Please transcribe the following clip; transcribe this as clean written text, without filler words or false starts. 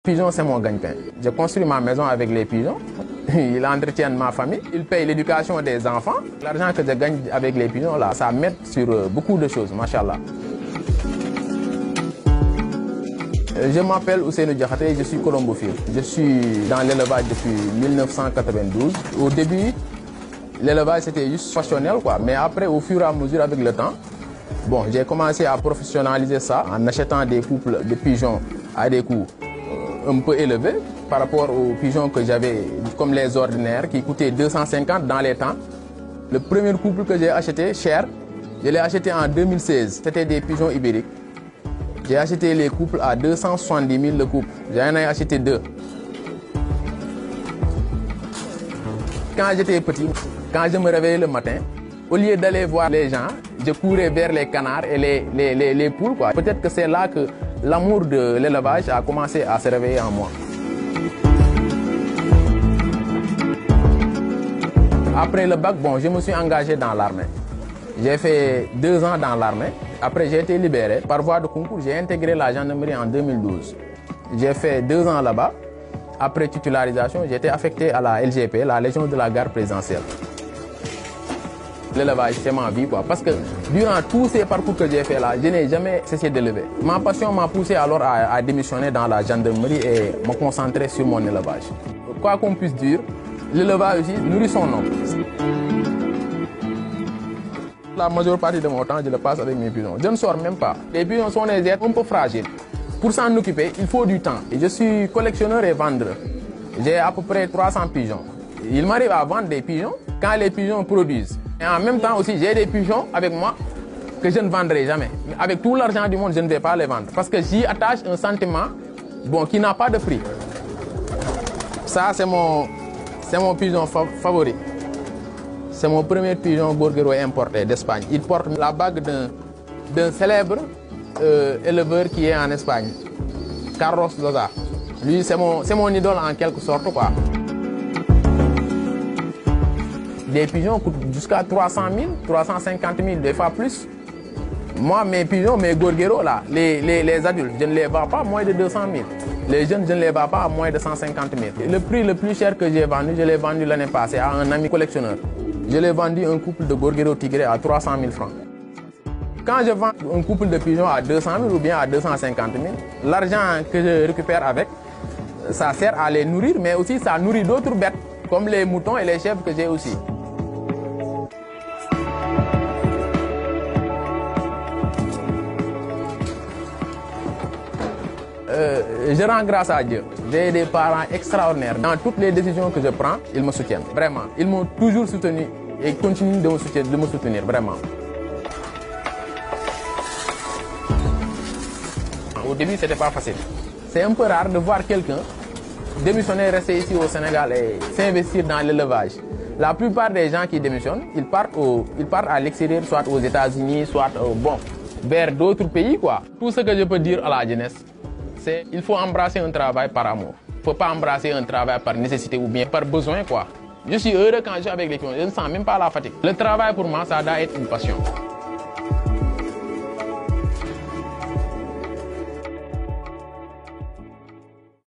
Pigeons, c'est mon gagne-pain. J'ai construit ma maison avec les pigeons. Ils entretiennent ma famille. Ils payent l'éducation des enfants. L'argent que je gagne avec les pigeons, là, ça m'aide sur beaucoup de choses, machallah. Je m'appelle Ousseynou Diakhaté, je suis colombophile. Je suis dans l'élevage depuis 1992. Au début, l'élevage c'était juste passionnel, quoi. Mais après, au fur et à mesure, avec le temps, bon, j'ai commencé à professionnaliser ça en achetant des couples de pigeons à des coûts un peu élevés par rapport aux pigeons que j'avais comme les ordinaires qui coûtaient 250 dans les temps. Le premier couple que j'ai acheté cher, je l'ai acheté en 2016. C'était des pigeons ibériques. J'ai acheté les couples à 270 000 le couple. J'en ai acheté 2. Quand j'étais petit, quand je me réveillais le matin, au lieu d'aller voir les gens, je courais vers les canards et les poules, quoi. Peut-être que c'est là que l'amour de l'élevage a commencé à se réveiller en moi. Après le bac, bon, je me suis engagé dans l'armée. J'ai fait 2 ans dans l'armée. Après, j'ai été libéré. Par voie de concours, j'ai intégré la gendarmerie en 2012. J'ai fait 2 ans là-bas. Après titularisation, j'ai été affecté à la LGP, la Légion de la Garde présidentielle. L'élevage, c'est ma vie, quoi. Parce que durant tous ces parcours que j'ai fait là, je n'ai jamais cessé d'élever. Ma passion m'a poussé alors à démissionner dans la gendarmerie et me concentrer sur mon élevage. Quoi qu'on puisse dire, l'élevage aussi nourrit son homme. La majeure partie de mon temps, je le passe avec mes pigeons. Je ne sors même pas. Les pigeons sont des êtres un peu fragiles. Pour s'en occuper, il faut du temps. Et je suis collectionneur et vendeur. J'ai à peu près 300 pigeons. Il m'arrive à vendre des pigeons quand les pigeons produisent. Et en même temps aussi, j'ai des pigeons avec moi que je ne vendrai jamais. Avec tout l'argent du monde, je ne vais pas les vendre. Parce que j'y attache un sentiment bon, qui n'a pas de prix. Ça, c'est mon pigeon favori. C'est mon premier pigeon gorguero importé d'Espagne. Il porte la bague d'un célèbre éleveur qui est en Espagne, Carlos Loza. Lui, c'est mon idole en quelque sorte, quoi. Des pigeons coûtent jusqu'à 300 000, 350 000, des fois plus. Moi, mes pigeons, mes gorgueros, là, les adultes, je ne les vends pas à moins de 200 000. Les jeunes, je ne les vends pas à moins de 150 000. Le prix le plus cher que j'ai vendu, je l'ai vendu l'année passée à un ami collectionneur. Je l'ai vendu un couple de gorgueros tigrés à 300 000 francs. Quand je vends un couple de pigeons à 200 000 ou bien à 250 000, l'argent que je récupère avec, ça sert à les nourrir, mais aussi ça nourrit d'autres bêtes, comme les moutons et les chèvres que j'ai aussi. Je rends grâce à Dieu. J'ai des parents extraordinaires. Dans toutes les décisions que je prends, ils me soutiennent. Vraiment. Ils m'ont toujours soutenu et continuent de me soutenir. Vraiment. Au début, ce n'était pas facile. C'est un peu rare de voir quelqu'un démissionner, rester ici au Sénégal et s'investir dans l'élevage. La plupart des gens qui démissionnent, ils partent à l'extérieur, soit aux États-Unis, soit vers d'autres pays, quoi. Tout ce que je peux dire à la jeunesse, c'est qu'il faut embrasser un travail par amour. Il ne faut pas embrasser un travail par nécessité ou bien par besoin, quoi. Je suis heureux quand je suis avec les clients. Je ne sens même pas la fatigue. Le travail, pour moi, ça doit être une passion.